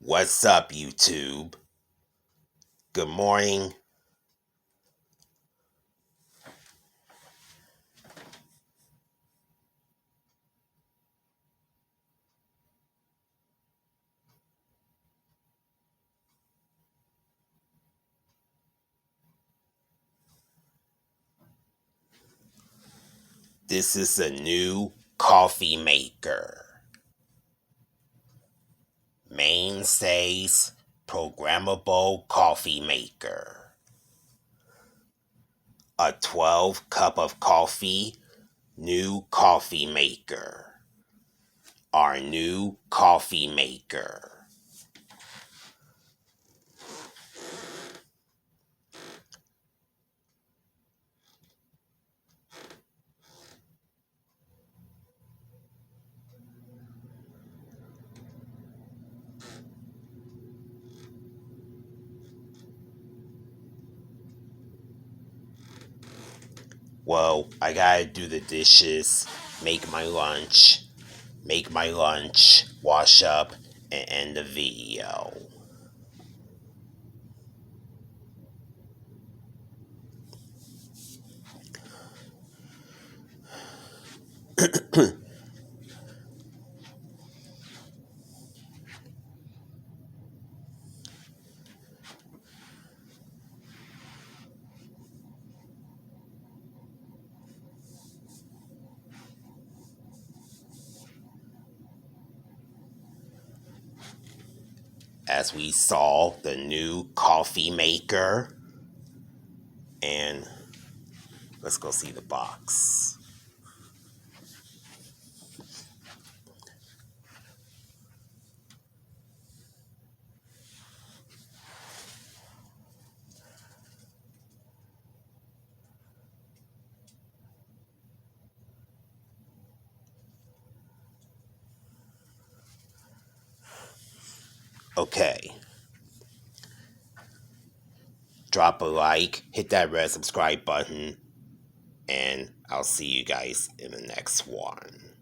What's up, YouTube? Good morning. This is a new coffee maker. Mainstays programmable coffee maker. A 12 cup of coffee, new coffee maker. Our new coffee maker. Well, I gotta do the dishes, make my lunch, wash up, and end the video. As we saw the new coffee maker, and let's go see the box. Okay, drop a like, hit that red subscribe button, and I'll see you guys in the next one.